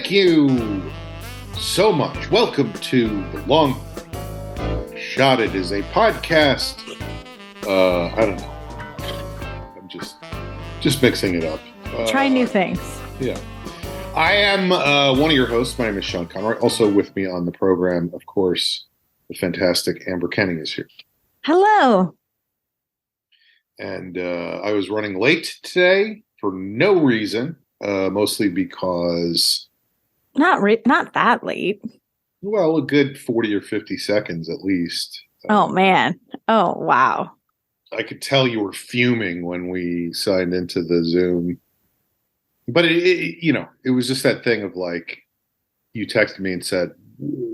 Thank you so much. Welcome to The Long Shot. It is a podcast. I don't know. I'm just mixing it up. Try new things. Yeah. I am one of your hosts. My name is Sean Conroy. Also with me on the program, of course, the fantastic Amber Kenny is here. Hello. And I was running late today for no reason, mostly because... Not that late. Well, a good 40 or 50 seconds at least. Oh, man. Oh, wow. I could tell you were fuming when we signed into the Zoom. But, it was just that thing of like, you texted me and said,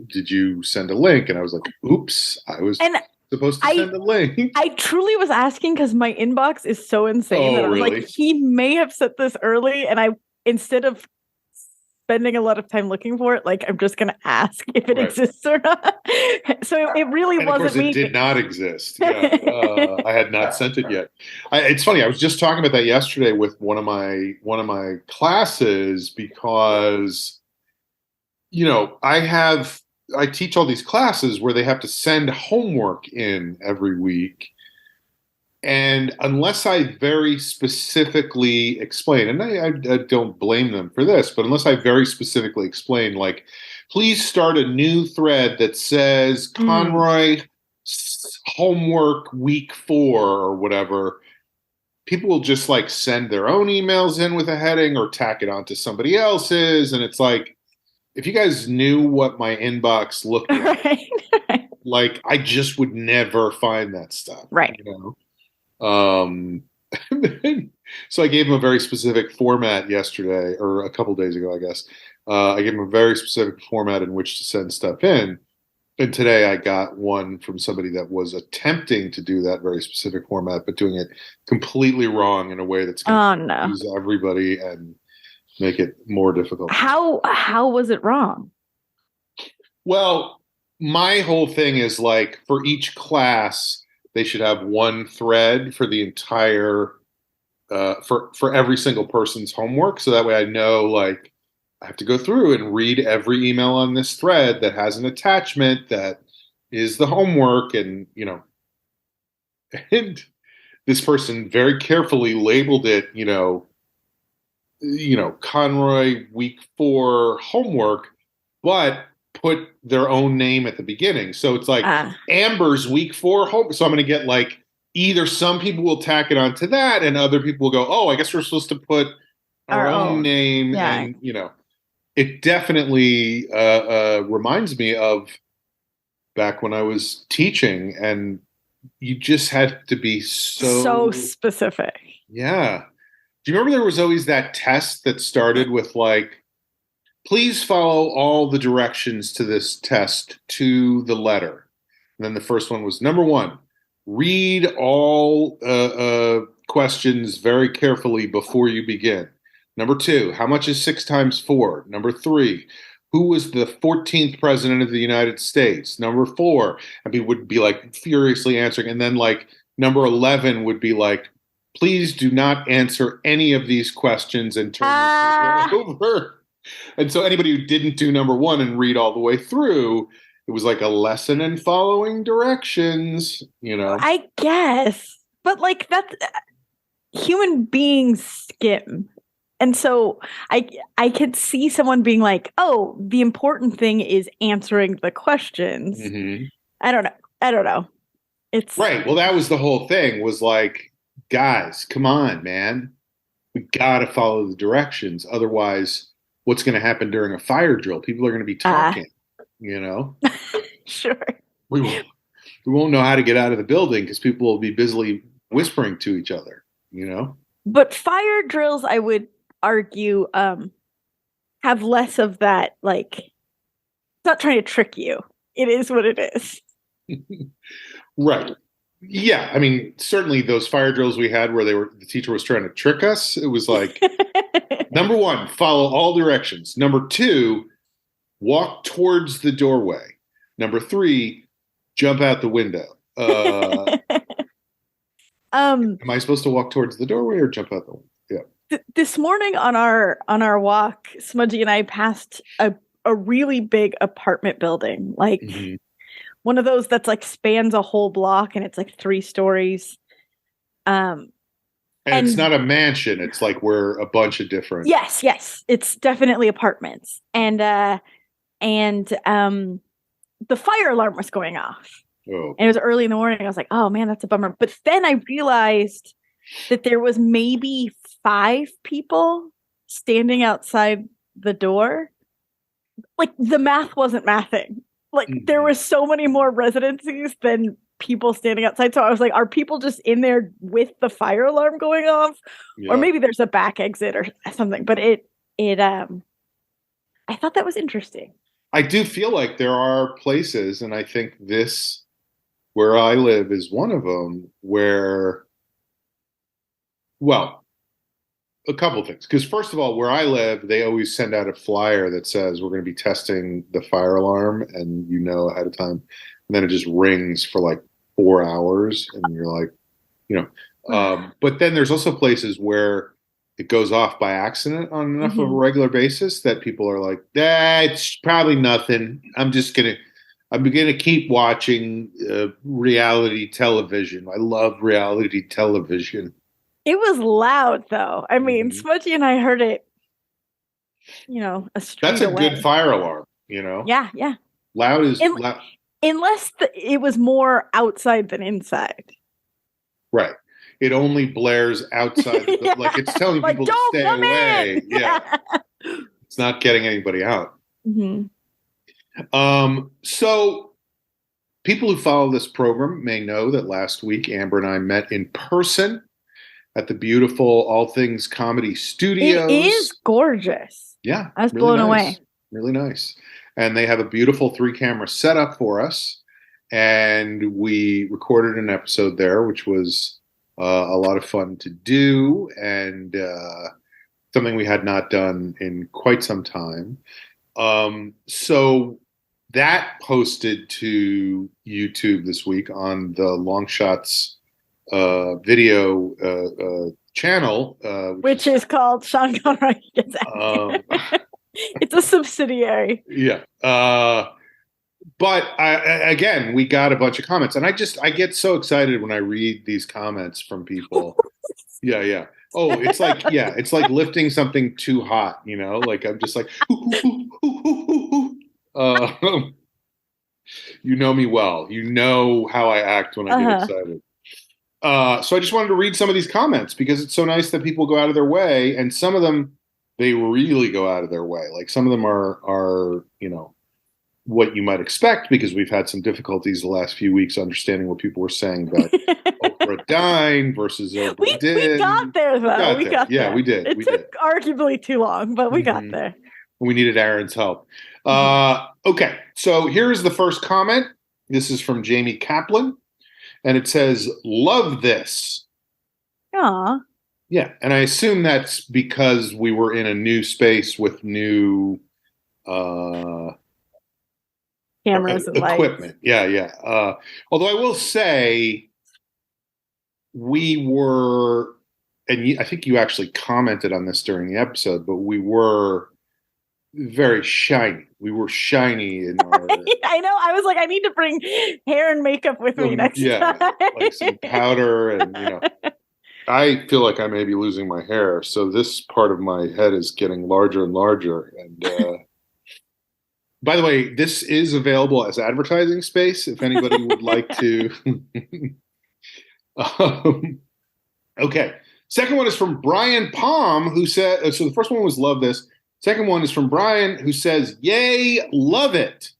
did you send a link? And I was like, oops, I was supposed to send a link. I truly was asking because my inbox is so insane that I was really? like, he may have sent this early. And instead of spending a lot of time looking for it, like, I'm just going to ask if it exists or not. So it really wasn't me. Of course, it did not exist. Yeah, I had not sent it yet. It's funny. I was just talking about that yesterday with one of my classes because, I teach all these classes where they have to send homework in every week. And unless I very specifically explain, and I don't blame them for this, but unless I very specifically explain, like, please start a new thread that says Conroy homework week 4 or whatever, people will just like send their own emails in with a heading or tack it onto somebody else's. And it's like, if you guys knew what my inbox looked like, right. Like, I just would never find that stuff. Right. So I gave him a very specific format yesterday, or a couple days ago, I guess. I gave him a very specific format in which to send stuff in. And today I got one from somebody that was attempting to do that very specific format, but doing it completely wrong in a way that's going to confuse everybody and make it more difficult. How was it wrong? Well, my whole thing is like, for each class, they should have one thread for the entire, for every single person's homework. So that way I know, like, I have to go through and read every email on this thread that has an attachment that is the homework. And, and this person very carefully labeled it, Conroy week 4 homework, but put their own name at the beginning. So it's like Amber's week 4 homework. So I'm going to get like, either some people will tack it onto that and other people will go, oh, I guess we're supposed to put our own name. Yeah. And, it definitely reminds me of back when I was teaching, and you just had to be so specific. Yeah. Do you remember there was always that test that started with like, please follow all the directions to this test to the letter? And then the first one was, number 1, read all questions very carefully before you begin. Number 2, how much is 6 times 4? Number 3, who was the 14th president of the United States? Number 4, and people would be like furiously answering. And then like number 11 would be like, please do not answer any of these questions and turn this over. And so anybody who didn't do number 1 and read all the way through, it was like a lesson in following directions, I guess. But like, that's human beings skim. And so I could see someone being like, oh, the important thing is answering the questions. Mm-hmm. I don't know. It's right. Well, that was the whole thing, was like, guys, come on, man. We got to follow the directions. Otherwise, what's going to happen during a fire drill? People are going to be talking, Sure. We won't know how to get out of the building because people will be busily whispering to each other, But fire drills, I would argue, have less of that, like, it's not trying to trick you. It is what it is. Right. Yeah, I mean, certainly those fire drills we had where the teacher was trying to trick us, it was like, number 1, follow all directions. Number 2, walk towards the doorway. Number 3, jump out the window. Am I supposed to walk towards the doorway or jump out the window? Yeah. This morning on our walk, Smudgy and I passed a really big apartment building, like Mhm. one of those that's like spans a whole block and it's like 3 stories. Um, And it's and not a mansion. It's like we're a bunch of different. yes, it's definitely apartments. And the fire alarm was going off. Oh, And it was early in the morning. I was like, oh man, that's a bummer. But then I realized that there was maybe 5 people standing outside the door. Like the math wasn't mathing. Like there mhm. were so many more residencies than people standing outside. So I was like, are people just in there with the fire alarm going off? Or Yeah. maybe there's a back exit or something. But it I thought that was interesting. I do feel like there are places, and I think this where I live is one of them where, well, a couple of things. Because first of all, where I live, they always send out a flyer that says we're going to be testing the fire alarm, and you know ahead of time. And then it just rings for like 4 hours, and you're like, you know. But then there's also places where it goes off by accident on enough of a Mhm. regular basis that people are like, it's probably nothing. I'm gonna keep watching reality television. I love reality television. It was loud though. I mean, Mhm. Smudgy and I heard it, a That's street a good away. fire alarm, you know? Yeah, yeah. Loud is In, loud. unless it was more outside than inside. Right. It only blares outside like it's Yeah. telling Like, people to don't stay come away. in. Yeah. It's not getting anybody out. Mhm. So people who follow this program may know that last week Amber and I met in person at the beautiful All Things Comedy It is Studios. gorgeous. Yeah, I was really blown away. nice. Really nice. And they have a beautiful 3 camera setup for us. And we recorded an episode there, which was a lot of fun to do and something we had not done in quite some time. So that posted to YouTube this week on the Long Shots video channel, Which is called Sean Conroy Gets um, Angry. It's a subsidiary. yeah. But again, we got a bunch of comments, and I get so excited when I read these comments from people. Yeah, yeah. Oh, it's like lifting something too hot, you know. Like I'm just like, uh, you know me well. You know how I act when I get Uh-huh. excited. So I just wanted to read some of these comments because it's so nice that people go out of their way, and some of them they really go out of their way. Like some of them are what you might expect because we've had some difficulties the last few weeks understanding what people were saying about Oprah dying versus we Oprah we got did. there We though. got We there. got Yeah, there. we did. It We did. took arguably too long, but we got Hmm. there. We needed Aaron's help. Mhm. Okay, so here's the first comment. This is from Jamie Kaplan, and it says, "Love this." Aw. Yeah, and I assume that's because we were in a new space with new uh, Cameras and lights. equipment. Yeah, yeah. Although I will say, we were, and I think you actually commented on this during the episode, but we were very shiny. We were shiny in our, I know. I was like, I need to bring hair and makeup with me next yeah, time. like some powder, and I feel like I may be losing my hair, so this part of my head is getting larger and larger. And by the way, this is available as advertising space if anybody would like to. um, okay. Second one is from Brian Palm, who said, so the first one was love this. Second one is from Brian, who says, "Yay, love it."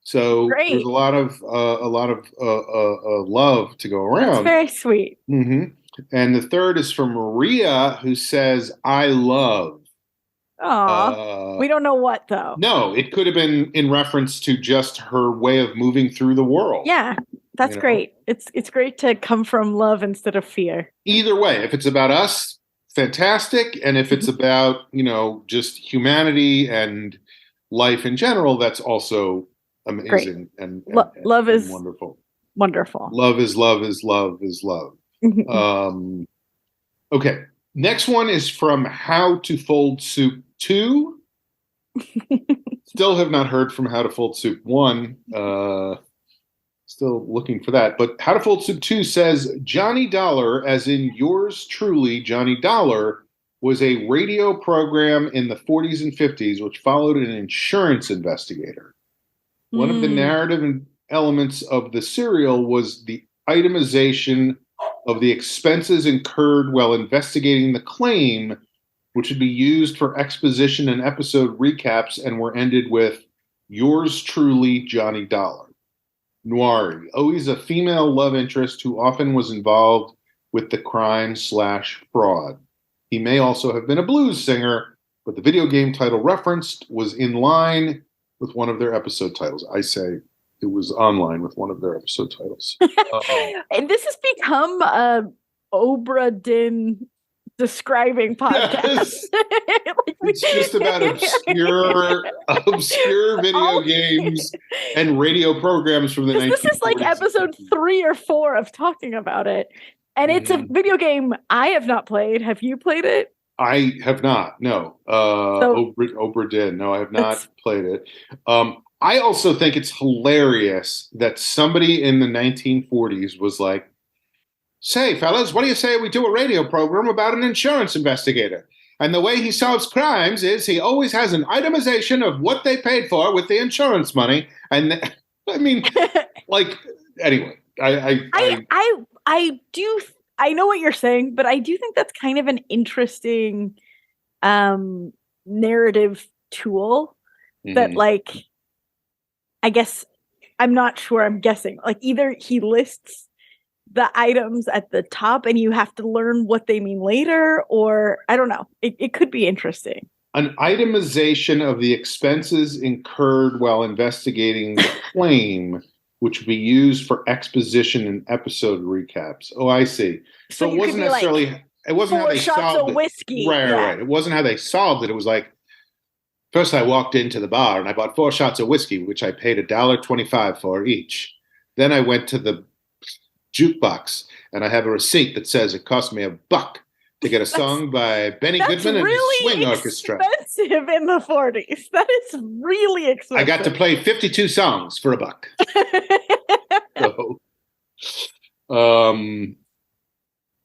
So there's Great. a lot of love to go That's around. very sweet. Hmm. And the third is from Maria, who says, "I love." Aw. Uh, We don't know what though. no, it could have been in reference to just her way of moving through the world. Yeah, You that's know, great. It's great to come from love instead of fear. either way, if it's about us, fantastic, and if it's Mhm. about just humanity and life in general, that's also Great. amazing and Love and is wonderful. wonderful. Love is love is love is love. Mhm. Um, okay. Next one is from How to Fold Soup 2. Still have not heard from How to Fold Soup 1. Still looking for that. But How to Fold Soup 2 says Johnny Dollar, as in yours truly, Johnny Dollar, was a radio program in the 40s and 50s which followed an insurance investigator. One of the narrative elements of the serial was the itemization of the expenses incurred while investigating the claim, which would be used for exposition and episode recaps and were ended with yours truly, Johnny Dollar. Noir, always a female love interest who often was involved with the crime/fraud. He may also have been a blues singer, but the video game title referenced was in line with one of their episode titles. I say it was online with one of their episode titles. And this has become a Obra Dinn describing podcast. Yes. It's just about obscure video games and radio programs from the 1940s. This is like episode 3 or 4 of talking about it. And it's a video game I have not played. Have you played it? I have not. No. Obra Dinn. No, I have not played it. I also think it's hilarious that somebody in the 1940s was like, say, fellas, what do you say we do a radio program about an insurance investigator? And the way he solves crimes is he always has an itemization of what they paid for with the insurance money. And I mean, like, anyway, I know what you're saying, but I do think that's kind of an interesting narrative tool that, like, I guess I'm not sure. I'm guessing like either he lists the items at the top and you have to learn what they mean later, or I don't know. It could be interesting. An itemization of the expenses incurred while investigating the claim, which would be used for exposition and episode recaps. Oh, I see. So it wasn't necessarily, like, it wasn't how they solved it. Whiskey. Right. It wasn't how they solved it. It was like, first I walked into the bar and I bought 4 shots of whiskey, which I paid $1.25 for each. Then I went to the jukebox and I have a receipt that says it cost me $1 to get a song by Benny Goodman and his Swing Orchestra. That's expensive in the 40s. That is really expensive. I got to play 52 songs for $1. So,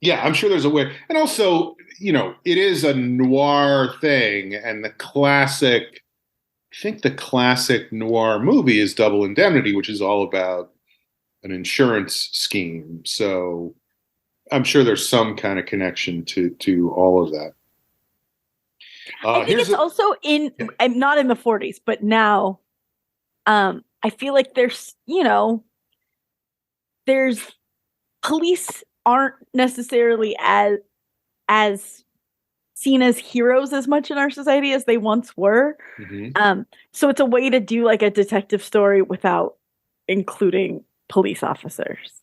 yeah, I'm sure there's a way. And also, you know, it is a noir thing, and I think the classic noir movie is Double Indemnity, which is all about an insurance scheme. So I'm sure there's some kind of connection to all of that. I think it's also not in the 40s, but now I feel like there's police aren't necessarily as seen as heroes as much in our society as they once were. So it's a way to do like a detective story without including police officers.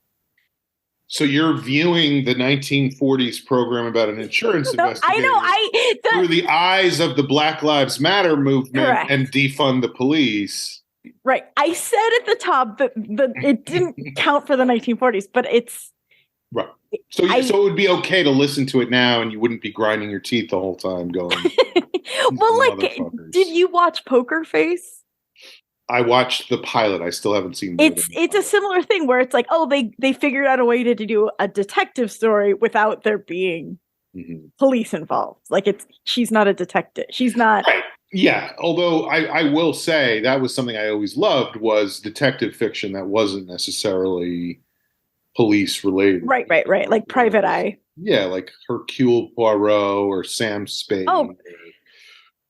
So you're viewing the 1940s program about an insurance investigator through the eyes of the Black Lives Matter movement. Correct. And defund the police. Right. I said at the top that it didn't count for the 1940s, but it's right. So it would be okay to listen to it now, and you wouldn't be grinding your teeth the whole time going. Well, like, did you watch Poker Face? I watched the pilot. I still haven't seen it. It's a similar thing where it's like, oh, they figured out a way to do a detective story without there being police involved. Like she's not a detective. She's not. Right. Yeah. Although I will say that was something I always loved was detective fiction that wasn't necessarily police related. Right. Like Private Eye. Yeah. Like Hercule Poirot or Sam Spade. Oh.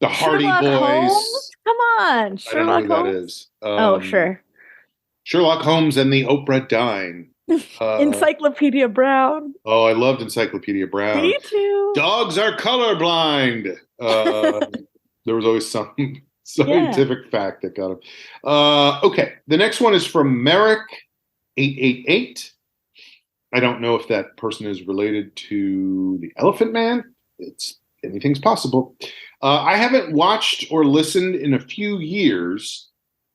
The Hardy Sherlock Boys. Holmes? Come on, Sherlock Holmes. That is. Sure. Sherlock Holmes and the Oprah Dine. Encyclopedia Brown. Oh, I loved Encyclopedia Brown. Me too. Dogs are colorblind. There was always some scientific fact that got him. Okay, the next one is from Merrick888. I don't know if that person is related to the Elephant Man. Anything's possible. I haven't watched or listened in a few years.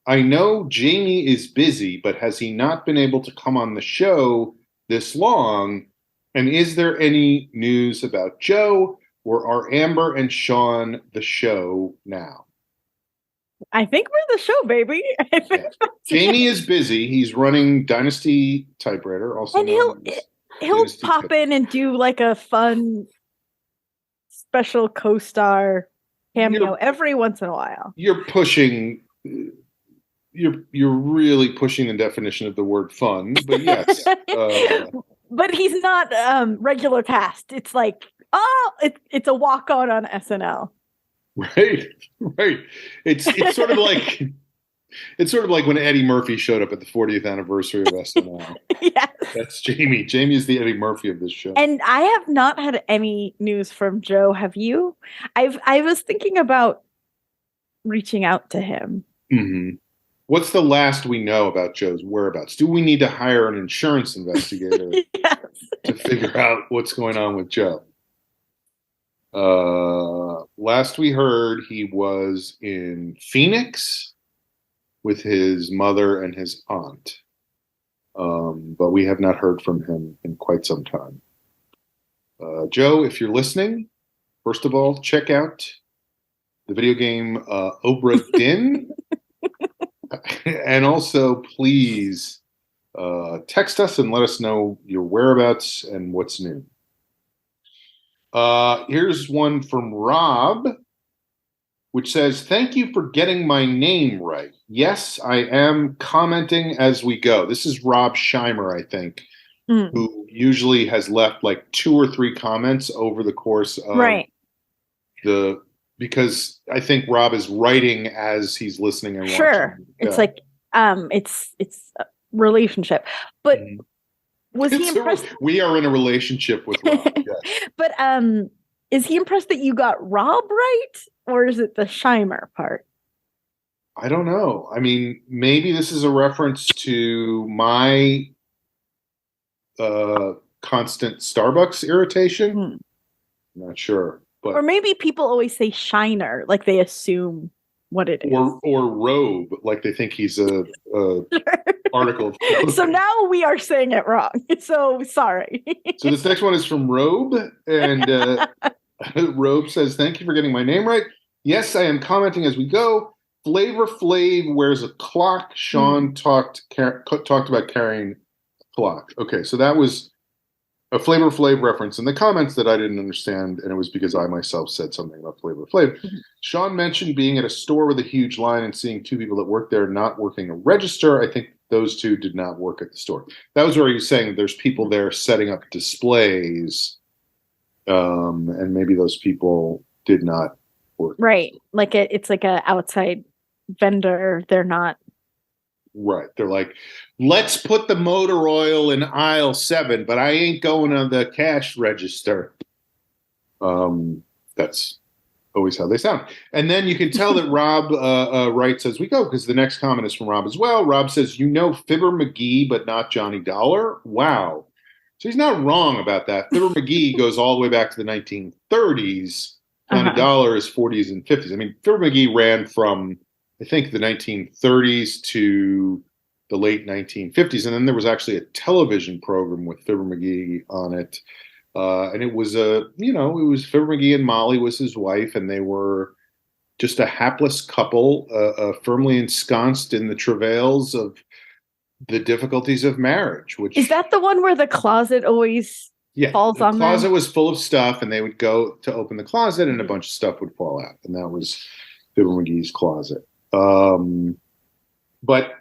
I know Jamie is busy, but has he not been able to come on the show this long? And is there any news about Joe, or are Amber and Sean the show now? I think we're the show, baby. I Yeah. think that's Jamie it. is busy. He's running Dynasty Typewriter, also And known as he'll Dynasty pop Typewriter. in and do like a fun special co-star cameo You're every once in a while. you're pushing you're really pushing the definition of the word fun, but yes, But he's not regular cast. It's like, oh, it's a walk on SNL. right, right. It's sort of like it's sort of like when Eddie Murphy showed up at the 40th anniversary of SNL. Yes. That's Jamie. Jamie is the Eddie Murphy of this show. And I have not had any news from Joe. Have you? I was thinking about reaching out to him. Hmm. What's the last we know about Joe's whereabouts? Do we need to hire an insurance investigator Yes. to figure out what's going on with Joe? Last we heard, he was in Phoenix with his mother and his aunt. But we have not heard from him in quite some time. Joe, if you're listening, first of all, check out the video game Obra Dinn. And also, please text us and let us know your whereabouts and what's new. Here's one from Rob, which says, "Thank you for getting my name right. Yes, I am commenting as we go." This is Rob Scheimer, I think, who usually has left like 2 or 3 comments over the course of Right. because I think Rob is writing as he's listening and Sure. watching. It's like it's a relationship. But was he impressed? We are in a relationship with Rob. Yes. But is he impressed that you got Rob right? Or is it the Scheimer part? I don't know. I mean, maybe this is a reference to my constant Starbucks irritation. I'm not sure. But or maybe people always say Shiner, like they assume what it is. Or robe, like they think he's a article. So now we are saying it wrong. So sorry. So this next one is from Robe, and Robe says, "Thank you for getting my name right. Yes, I am commenting as we go. Flavor Flav wears a clock. Sean talked about carrying a clock." Okay, so that was a Flavor Flav reference in the comments that I didn't understand, and it was because I myself said something about Flavor Flav. Sean mentioned being at a store with a huge line and seeing 2 people that work there not working a register. I think those 2 did not work at the store. That was where he was saying that there's people there setting up displays, and maybe those people did not work. Right. Like it's like an outside vendor. They're not. Right. They're like, let's put the motor oil in aisle 7, but I ain't going on the cash register. That's always how they sound. And then you can tell that Rob writes as we go, because the next comment is from Rob as well. Rob says, "You know Fibber McGee, but not Johnny Dollar." Wow. So he's not wrong about that. Fibber McGee goes all the way back to the 1930s. Johnny Dollar is 40s and 50s. I mean, Fibber McGee ran from, I think, the 1930s to the late 1950s. And then there was actually a television program with Fibber McGee on it. And it was it was Fibber McGee and Molly was his wife, and they were just a hapless couple, firmly ensconced in the travails of the difficulties of marriage. Which is that the one where the closet always falls on them? The closet was full of stuff, and they would go to open the closet, and a bunch of stuff would fall out, and that was Fibber McGee's closet. But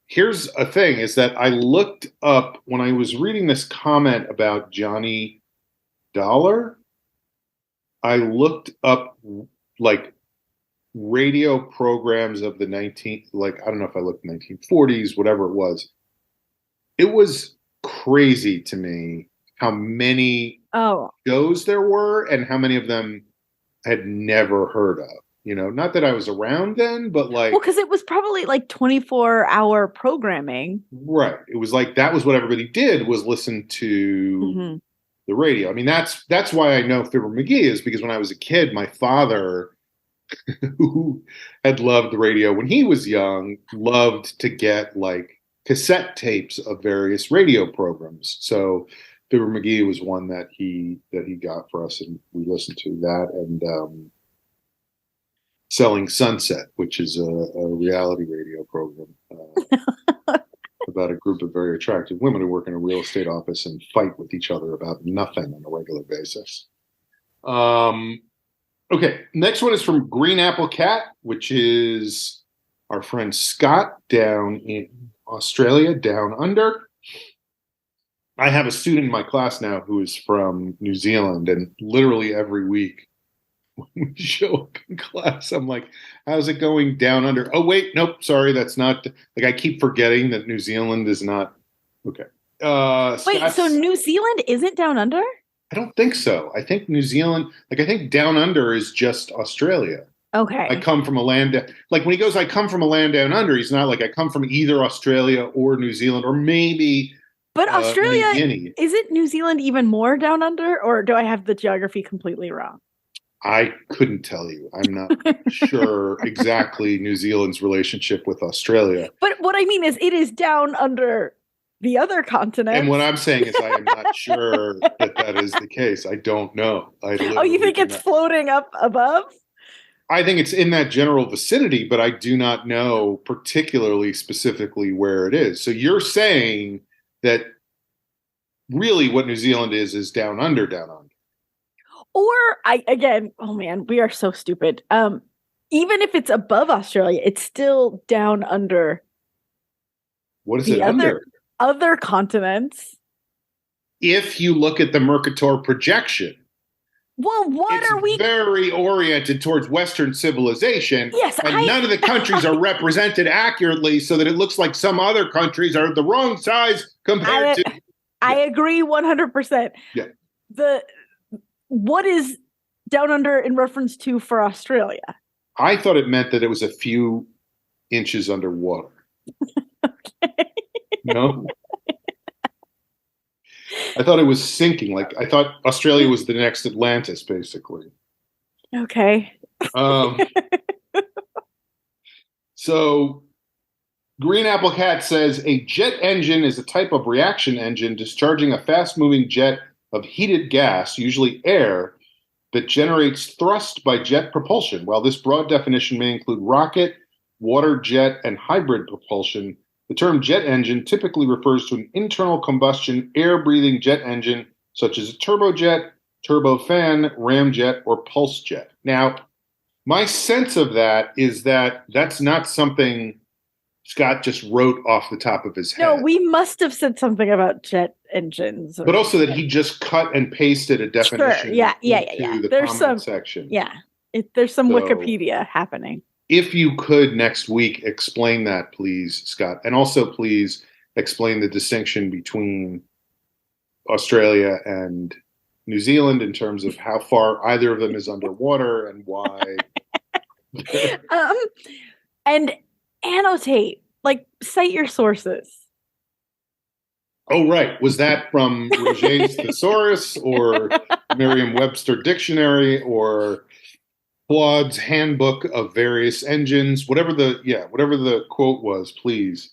here's a thing: is that I looked up when I was reading this comment about Johnny Dollar. I looked up like radio programs of the I don't know if I looked 1940s, whatever it was. It was crazy to me how many shows there were and how many of them I had never heard of. Not that I was around then, but because it was probably like 24-hour programming. Right. It was like that was what everybody did, was listen to the radio. I mean, that's why I know Fibber McGee, is because when I was a kid, my father, who had loved the radio when he was young, loved to get like cassette tapes of various radio programs. So Fibber McGee was one that he got for us, and we listened to that, and Selling Sunset, which is a reality radio program about a group of very attractive women who work in a real estate office and fight with each other about nothing on a regular basis. Okay, next one is from Green Apple Cat, which is our friend Scott down in Australia, down under. I have a student in my class now who is from New Zealand, and literally every week when we show up in class, I'm like, how's it going down under? Oh, wait, nope, sorry, that's not. Like, I keep forgetting that New Zealand is not. Okay. Wait, so New Zealand isn't down under? I don't think so. I think New Zealand, like, I think down under is just Australia. Okay. I come from a land, like when he goes, I come from a land down under, he's not like I come from either Australia or New Zealand or maybe. But Australia, is it New Zealand even more down under, or do I have the geography completely wrong? I couldn't tell you. I'm not sure exactly New Zealand's relationship with Australia. But what I mean is it is down under the other continent. And what I'm saying is I am not sure that is the case. I don't know. You think it's floating up above? I think it's in that general vicinity, but I do not know particularly specifically where it is. So you're saying that really what New Zealand is down under, down under. Or oh man, we are so stupid. Even if it's above Australia, it's still down under. What is it under? Other continents. If you look at the Mercator projection. Well, it's very oriented towards Western civilization. Yes, and none of the countries are represented accurately, so that it looks like some other countries are the wrong size compared to. I agree 100%. Yeah. What is down under in reference to for Australia? I thought it meant that it was a few inches underwater. Okay. No. I thought it was sinking. Like I thought Australia was the next Atlantis, basically. Okay. So Green Apple Cat says a jet engine is a type of reaction engine discharging a fast-moving jet of heated gas, usually air, that generates thrust by jet propulsion. While this broad definition may include rocket, water jet, and hybrid propulsion, the term jet engine typically refers to an internal combustion air-breathing jet engine, such as a turbojet, turbofan, ramjet, or pulse jet. Now, my sense of that is that that's not something Scott just wrote off the top of his head. No, we must have said something about jet engines. But also that he just cut and pasted a definition. Sure. Yeah. The there's comment section. Yeah. There's some Wikipedia happening. If you could next week explain that, please, Scott. And also, please explain the distinction between Australia and New Zealand in terms of how far either of them is underwater and why. And annotate, like cite your sources. Oh, right. Was that from Roget's Thesaurus or Merriam-Webster Dictionary or Claude's Handbook of Various Engines? Whatever the quote was, please.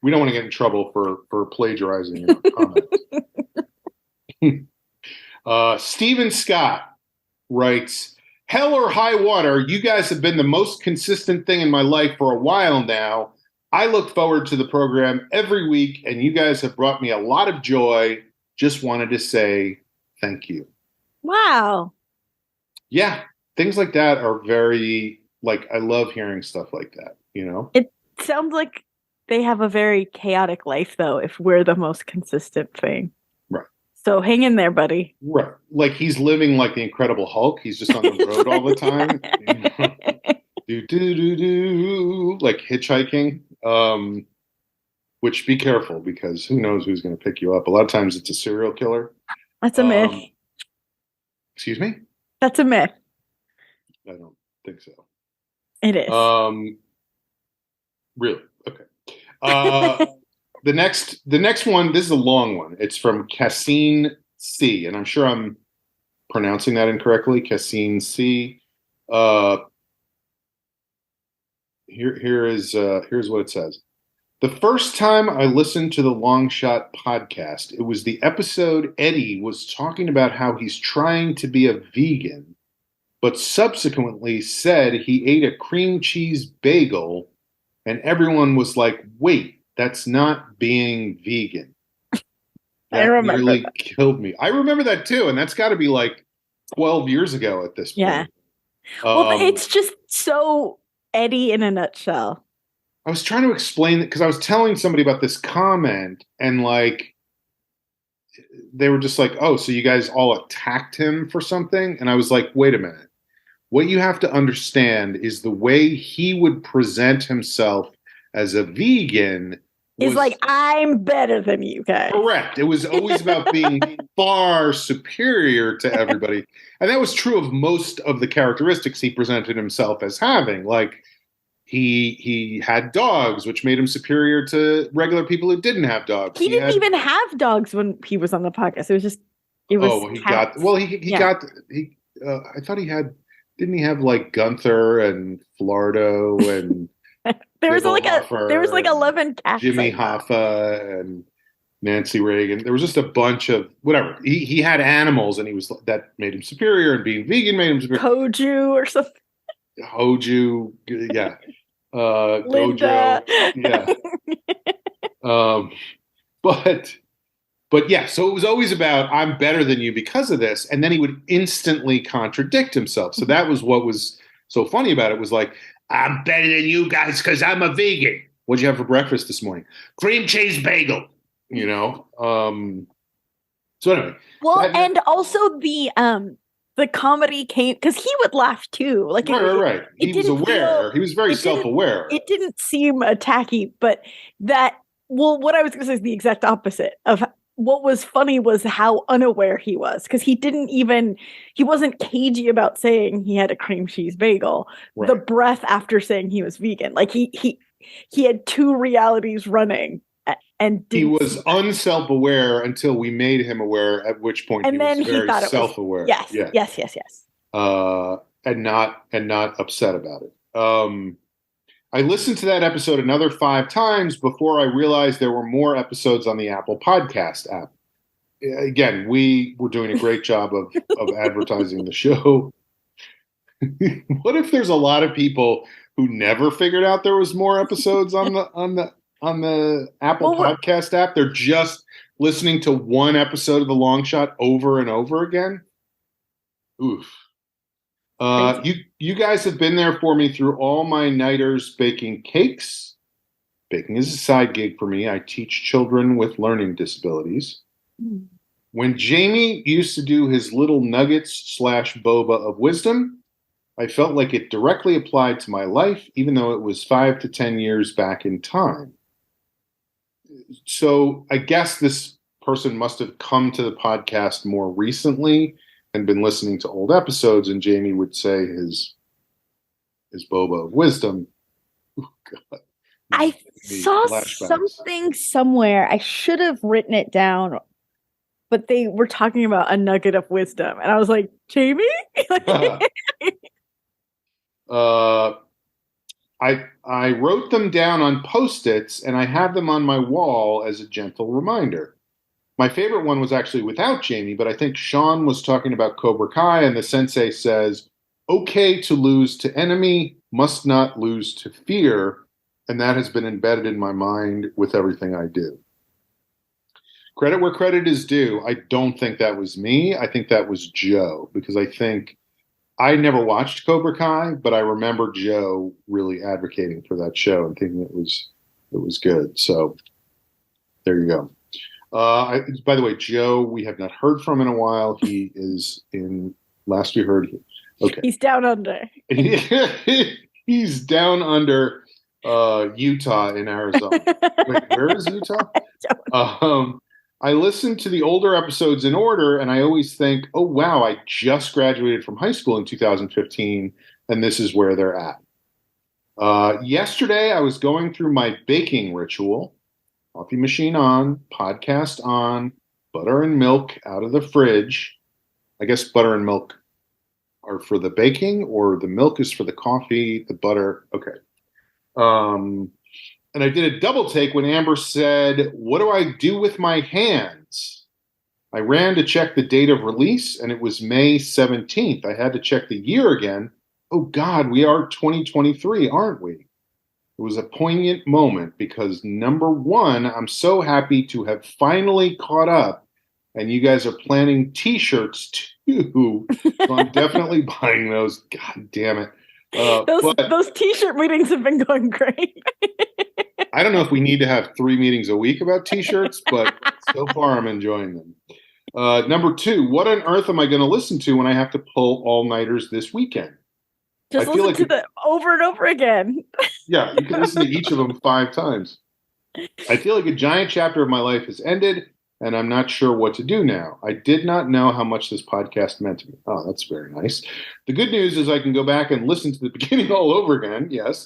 We don't want to get in trouble for plagiarizing your comment. Stephen Scott writes, hell or high water, you guys have been the most consistent thing in my life for a while now. I look forward to the program every week, and you guys have brought me a lot of joy. Just wanted to say thank you. Wow. Yeah, things like that are very, I love hearing stuff like that, you know? It sounds like they have a very chaotic life, though, if we're the most consistent thing. Right. So hang in there, buddy. Right. Like he's living like the Incredible Hulk. He's just on the road all the time. Like hitchhiking. Which be careful because who knows who's going to pick you up. A lot of times it's a serial killer. That's a myth. Excuse me? That's a myth. I don't think so. It is. Really? Okay. The next one, this is a long one. It's from Cassine C, and I'm sure I'm pronouncing that incorrectly. Cassine C. Here's what it says. The first time I listened to the Long Shot podcast, it was the episode Eddie was talking about how he's trying to be a vegan, but subsequently said he ate a cream cheese bagel, and everyone was like, wait, that's not being vegan. I That remember nearly that. killed me. I remember that too, and that's got to be like 12 years ago at this Yeah. point. Well, Um, it's just so Eddie in a nutshell. I was trying to explain it because I was telling somebody about this comment, and like they were just like, "Oh, so you guys all attacked him for something?" And I was like, "Wait a minute. What you have to understand is the way he would present himself as a vegan He's was like, I'm better than you guys. correct. It was always about being far superior to everybody. And that was true of most of the characteristics he presented himself as having. Like he had dogs, which made him superior to regular people who didn't have dogs. He He didn't had even have dogs when he was on the podcast. It was oh, he got cats. well, he Yeah. got he I thought he had didn't he have like Gunther and Flardo and There was Bibblehoffer like and 11 cats, Jimmy I thought. Hoffa and Nancy Reagan. There was just a bunch of whatever. He had animals, and he was that made him superior, and being vegan made him superior. Koju or something. Hoju, yeah, Linda. Gojo, yeah. Um, but but yeah, so it was always about I'm better than you because of this, and then he would instantly contradict himself. So that was what was so funny about it was like I'm better than you guys because I'm a vegan. What'd you have for breakfast this morning? Cream cheese bagel. You know. So anyway, Well, and also the comedy came because he would laugh too. Like right. it He was didn't aware. feel He was very it didn't self-aware. it didn't seem attacky, but that well, what I was gonna say is the exact opposite of what was funny was how unaware he was because he wasn't cagey about saying he had a cream cheese bagel. Right. The breath after saying he was vegan, like he had two realities running and He didn't was unself-aware until we made him aware, at which point and he was then he very thought it was self-aware. yes, Yeah. yes. And not upset about it. I listened to that episode another 5 times before I realized there were more episodes on the Apple Podcast app. Again, we were doing a great job of advertising the show. What if there's a lot of people who never figured out there was more episodes on the Apple Podcast app? They're just listening to one episode of The Long Shot over and over again. Oof. You guys have been there for me through all my nighters baking cakes. Baking is a side gig for me. I teach children with learning disabilities. Mm. When Jamie used to do his little nuggets / boba of wisdom, I felt like it directly applied to my life, even though it was 5 to 10 years back in time. So I guess this person must have come to the podcast more recently and been listening to old episodes, and Jamie would say his boba of wisdom. Oh, God. I saw something somewhere. I should have written it down, but they were talking about a nugget of wisdom, and I was like, Jamie? I wrote them down on Post-its, and I have them on my wall as a gentle reminder. My favorite one was actually without Jamie, but I think Sean was talking about Cobra Kai, and the sensei says, okay to lose to enemy, must not lose to fear, and that has been embedded in my mind with everything I do. Credit where credit is due. I don't think that was me. I think that was Joe, because I think I never watched Cobra Kai, but I remember Joe really advocating for that show and thinking it was good. So there you go. By the way, Joe, we have not heard from in a while. He is in. Last we heard, okay, he's down under. He's down under Utah in Arizona. Wait, where is Utah? I listened to the older episodes in order, and I always think, oh, wow, I just graduated from high school in 2015, and this is where they're at. Yesterday, I was going through my baking ritual. Coffee machine on, podcast on, butter and milk out of the fridge. I guess butter and milk are for the baking, or the milk is for the coffee, the butter. Okay. And I did a double take when Amber said, "What do I do with my hands?" I ran to check the date of release, and it was May 17th. I had to check the year again. Oh, God, we are 2023, aren't we? It was a poignant moment because, number one, I'm so happy to have finally caught up, and you guys are planning T-shirts too. So I'm definitely buying those. God damn it. Those T-shirt meetings have been going great. I don't know if we need to have 3 meetings a week about T-shirts, but so far I'm enjoying them. Number two, what on earth am I going to listen to when I have to pull all-nighters this weekend? Just listen to them over and over again. Yeah, you can listen to each of them 5 times. I feel like a giant chapter of my life has ended, and I'm not sure what to do now. I did not know how much this podcast meant to me. Oh, that's very nice. The good news is I can go back and listen to the beginning all over again, yes,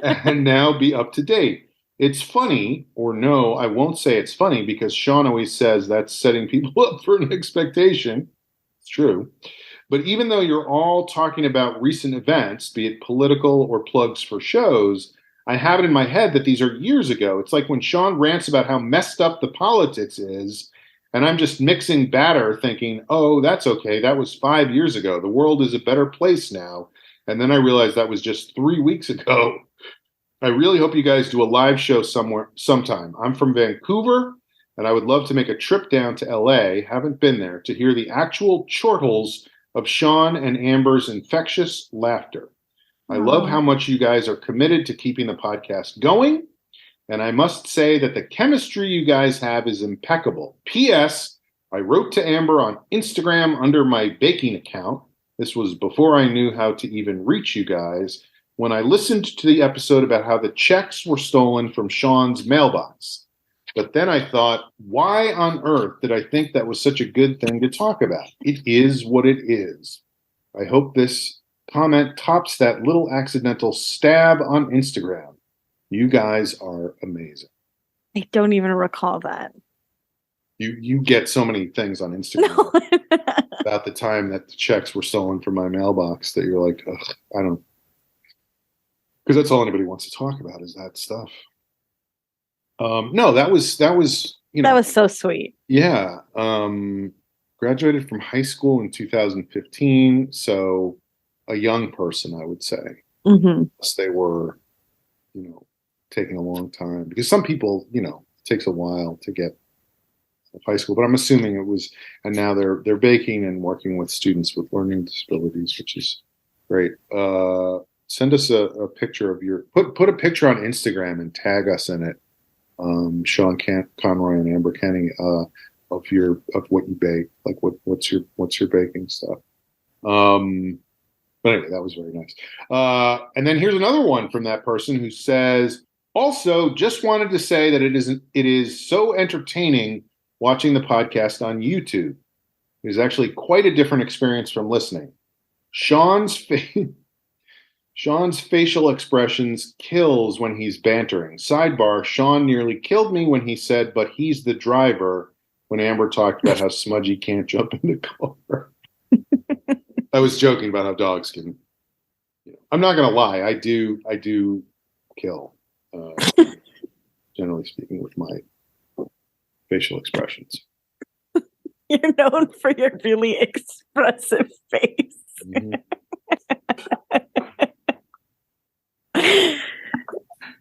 and now be up to date. It's funny, or no, I won't say it's funny because Sean always says that's setting people up for an expectation. It's true. But even though you're all talking about recent events, be it political or plugs for shows, I have it in my head that these are years ago. It's like when Sean rants about how messed up the politics is, and I'm just mixing batter thinking, oh, that's okay. That was 5 years ago. The world is a better place now. And then I realized that was just 3 weeks ago. I really hope you guys do a live show sometime. I'm from Vancouver, and I would love to make a trip down to LA, haven't been there, to hear the actual chortles of Sean and Amber's infectious laughter. I love how much you guys are committed to keeping the podcast going, and I must say that the chemistry you guys have is impeccable. P.S. I wrote to Amber on Instagram under my baking account. This was before I knew how to even reach you guys, when I listened to the episode about how the checks were stolen from Sean's mailbox. But then I thought, why on earth did I think that was such a good thing to talk about? It is what it is. I hope this comment tops that little accidental stab on Instagram. You guys are amazing. I don't even recall that. You get so many things on Instagram about the time that the checks were stolen from my mailbox that you're like, ugh, I don't. Because that's all anybody wants to talk about is that stuff. No, that was you know, that was so sweet. Yeah, graduated from high school in 2015, so a young person, I would say. Mm-hmm. They were, taking a long time because some people, it takes a while to get high school. But I'm assuming it was, and now they're baking and working with students with learning disabilities, which is great. Send us a picture of your put a picture on Instagram and tag us in it, Sean Conroy and Amber Kenny, of what you bake, like what's your baking stuff. But anyway, that was very nice. And then here's another one from that person who says, also just wanted to say that it is so entertaining watching the podcast on YouTube. It is actually quite a different experience from listening. Sean's facial expressions kills when he's bantering. Sidebar, Sean nearly killed me when he said, but he's the driver, when Amber talked about how Smudgy can't jump in the car. I was joking about how dogs can. I'm not going to lie. I do kill, generally speaking, with my facial expressions. You're known for your really expressive face. Mm-hmm.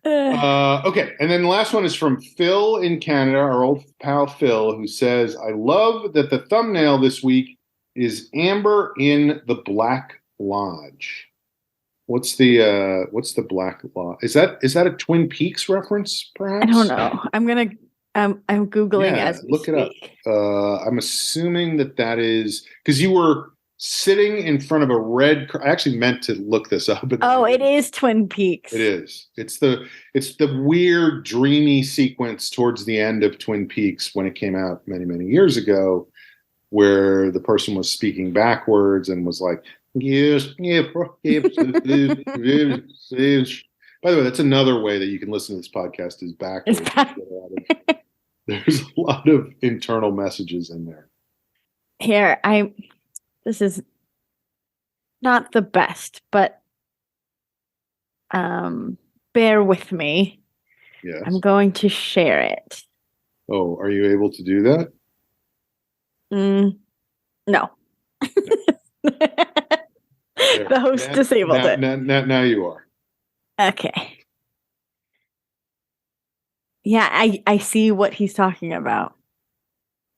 Okay, and then the last one is from Phil in Canada, our old pal Phil, who says, I love that the thumbnail this week is Amber in the Black Lodge. What's the Black Lodge? Is that a Twin Peaks reference, perhaps? I don't know. I'm Googling as we look speak. It up. I'm assuming that is because you were sitting in front of a red. I actually meant to look this up. Oh, it is Twin Peaks. It is. It's the weird, dreamy sequence towards the end of Twin Peaks when it came out many, many years ago, where the person was speaking backwards and was like, yes, yeah. By the way, that's another way that you can listen to this podcast is backwards. There's a lot of internal messages in there. Here, this is not the best, but bear with me. Yes. I'm going to share it. Oh, are you able to do that? No. No. The There. host disabled it. Now you are. Okay. Yeah, I see what he's talking about.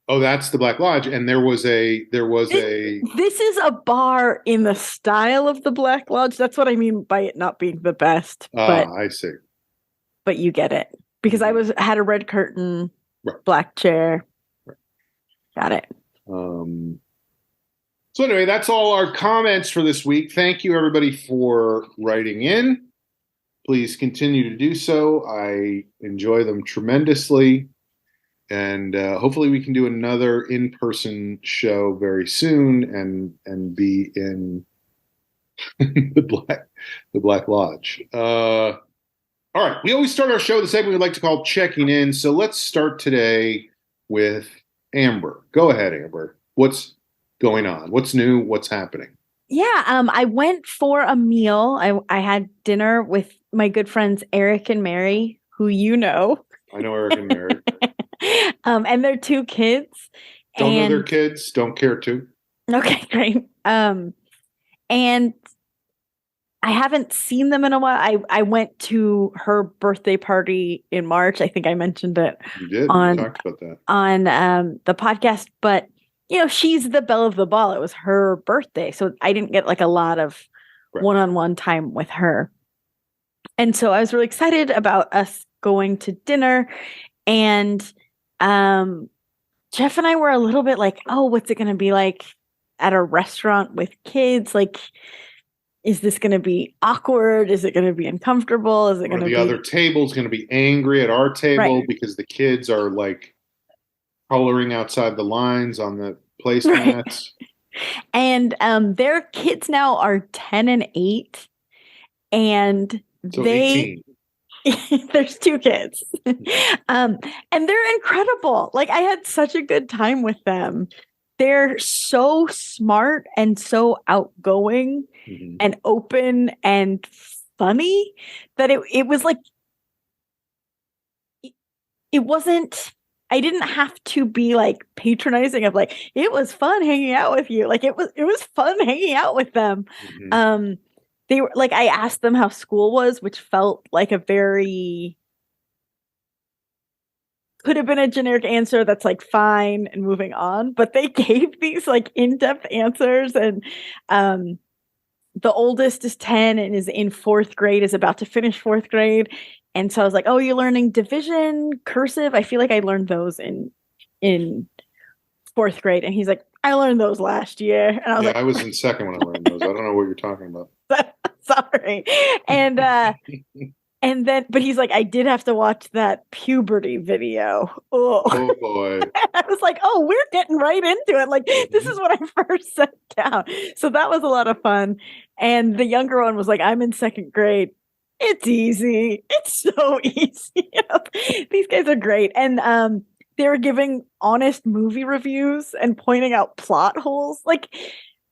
Oh, that's the Black Lodge, and This is a bar in the style of the Black Lodge. That's what I mean by it not being the best, I see. but you get it. Because I Mhm. had a red curtain, Right. black chair. Right. Got it. So anyway, that's all our comments for this week. Thank you everybody for writing in. Please continue to do so. I enjoy them tremendously. And hopefully we can do another in-person show very soon and be in the Black Lodge. All right, we always start our show the segment we like to call checking in. So let's start today with Amber. Go ahead, Amber. What's going on? What's new? What's happening? Yeah, I went for a meal. I had dinner with my good friends Eric and Mary, who you know. I know Eric and Mary. And their two kids. Don't know their kids. Don't care to. Okay, great. And I haven't seen them in a while. I went to her birthday party in March. I think I mentioned it. You did. On, you talked about that on the podcast. But she's the belle of the ball. It was her birthday, so I didn't get like a lot of one-on-one time with her. And so I was really excited about us going to dinner. And Jeff and I were a little bit like, oh, what's it going to be like at a restaurant with kids? Like, is this going to be awkward? Is it going to be uncomfortable? Is it going to be... other table's going to be angry at our table because the kids are like coloring outside the lines on the placemats. And their kids now are 10 and 8. And so 18. There's 2 kids. And they're incredible. Like, I had such a good time with them. They're so smart and so outgoing and open and funny that it was like, it wasn't, I didn't have to be like patronizing of like, it was fun hanging out with you. Like, it was fun hanging out with them. They were like, I asked them how school was, which felt like a very, could have been a generic answer that's like fine and moving on, but they gave these like in-depth answers. And the oldest is 10 and is in 4th grade, is about to finish 4th grade. And so I was like, oh, you're learning division, cursive. I feel like I learned those in 4th grade. And he's like, I learned those last year. And I was like, I was in 2nd when I learned those. I don't know what you're talking about. Sorry. And then, but he's like, I did have to watch that puberty video. Oh boy. I was like, oh, we're getting right into it. Like, this is what I first set down. So that was a lot of fun. And the younger one was like, I'm in 2nd grade. It's easy. It's so easy. These guys are great. And they were giving honest movie reviews and pointing out plot holes. Like,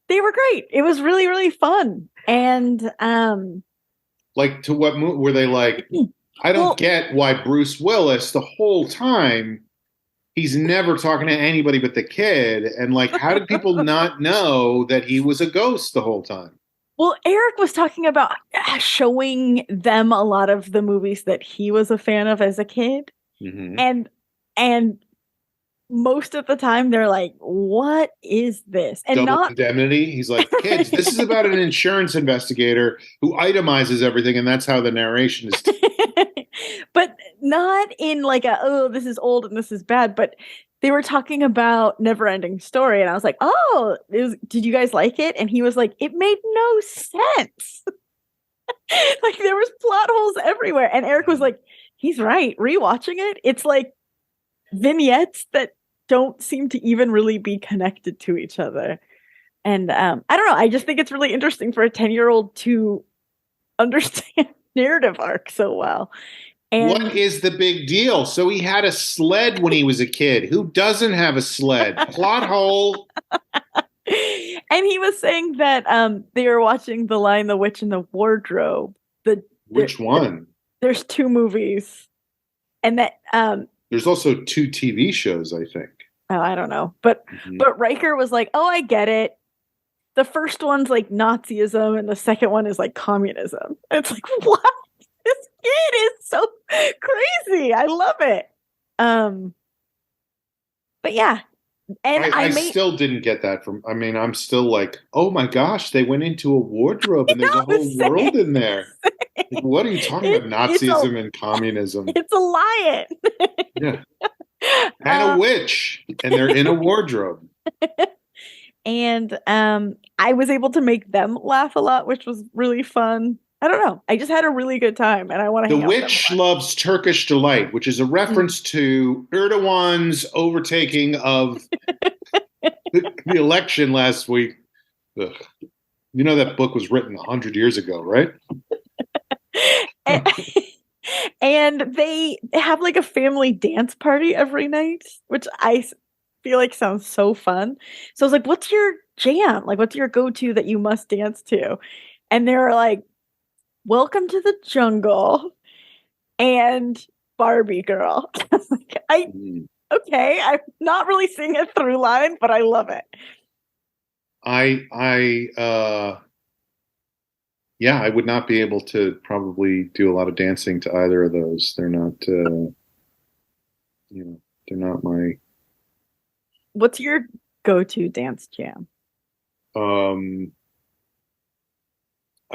they were great. It was really, really fun. And like, to what movie were they like? I don't get why Bruce Willis the whole time he's never talking to anybody but the kid, and like, how did people not know that he was a ghost the whole time? Well, Eric was talking about showing them a lot of the movies that he was a fan of as a kid, and most of the time they're like, what is this? And Double Indemnity. He's like, kids, this is about an insurance investigator who itemizes everything, and that's how the narration is. But not in like oh, this is old and this is bad. But they were talking about Neverending Story, and I was like, oh, did you guys like it? And he was like, it made no sense. Like, there was plot holes everywhere. And Eric was like, he's right. Rewatching it, it's like vignettes that don't seem to even really be connected to each other. And I don't know. I just think it's really interesting for a 10-year-old to understand narrative arc so well. And what is the big deal? So he had a sled when he was a kid. Who doesn't have a sled? Plot hole. And he was saying that they were watching The Lion, the Witch, and the Wardrobe. Which one? There's 2 movies. And that There's also 2 TV shows, I think. oh, I don't know. But Mm-hmm. Riker was like, "Oh, I get it. The first one's like Nazism and the second one is like communism." It's like, what? This kid is so crazy. I love it. But yeah. And I still didn't get that from. I mean, I'm still like, oh my gosh, they went into a wardrobe and there's a whole world in there. Like, what are you talking about? Nazism and communism. It's a lion. Yeah. And a witch. And they're in a wardrobe. And I was able to make them laugh a lot, which was really fun. I don't know. I just had a really good time, and I want to hang out with them. The witch loves Turkish delight, which is a reference to Erdogan's overtaking of the election last week. Ugh. You know that book was written 100 years ago, right? And they have like a family dance party every night, which I feel like sounds so fun. So I was like, what's your jam? Like, what's your go-to that you must dance to? And they were like, Welcome to the Jungle and Barbie Girl. Okay, I'm not really seeing a through line, but I love it. Yeah, I would not be able to probably do a lot of dancing to either of those. They're not, they're not my. What's your go-to dance jam?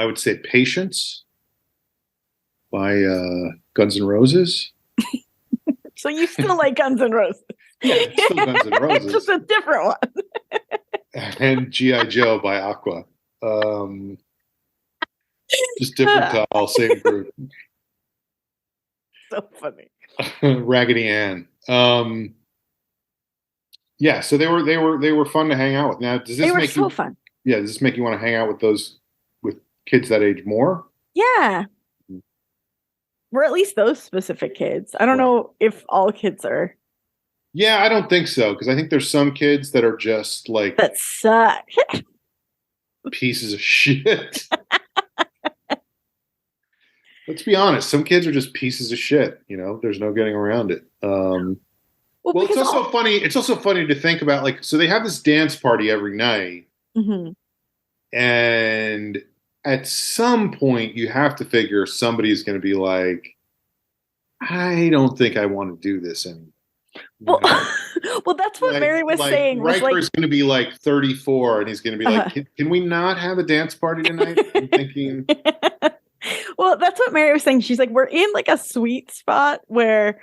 I would say Patience by Guns N' Roses. So you still like Guns N' Roses? Yeah, it's still Guns N' Roses. It's just a different one. And G.I. Joe by Aqua. Just different towel, same group. So funny. Raggedy Ann. Yeah, so they were fun to hang out with. Now, does this make you fun? Yeah, does this make you want to hang out with kids that age more? Yeah. Or at least those specific kids. I don't know if all kids are. Yeah, I don't think so, because I think there's some kids that are just like that suck. Pieces of shit. Let's be honest, some kids are just pieces of shit, there's no getting around it. Well, it's also funny. It's also funny to think about, like, so they have this dance party every night. Mm-hmm. And at some point you have to figure somebody's going to be like, I don't think I want to do this anymore. Well, that's what Mary was saying. Riker's going to be like 34 and he's going to be like, can we not have a dance party tonight? I'm thinking. Well, that's what Mary was saying. She's like, we're in like a sweet spot where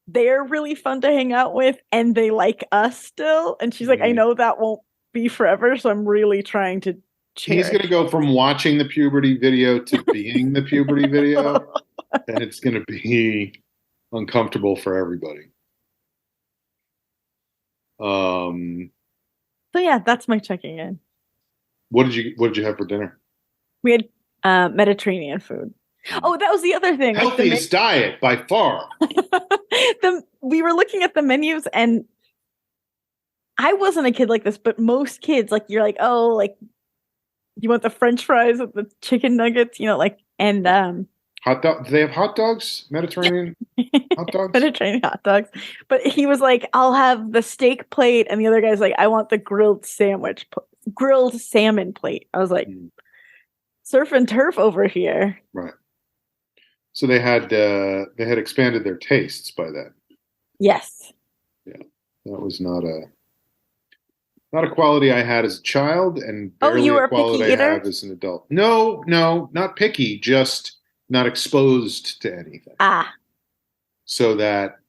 they're really fun to hang out with and they like us still. And she's like, I know that won't be forever, so I'm really trying to cherish. He's going to go from watching the puberty video to being the puberty video, and it's going to be uncomfortable for everybody. So yeah, that's my checking in. What did you have for dinner? We had Mediterranean food. Oh, that was the other thing. Healthiest diet by far. We were looking at the menus, and I wasn't a kid like this, but most kids, like, you're like, oh, like, you want the French fries with the chicken nuggets, and hot dog. Do they have hot dogs? Mediterranean hot dogs. Mediterranean hot dogs. But he was like, I'll have the steak plate, and the other guy's like, I want the grilled salmon plate. I was like, surf and turf over here. Right. So they had expanded their tastes by then. Yes. Yeah, that was not a quality I had as a child, and barely you were a quality picky eater? I have as an adult. No, not picky, just not exposed to anything. So that,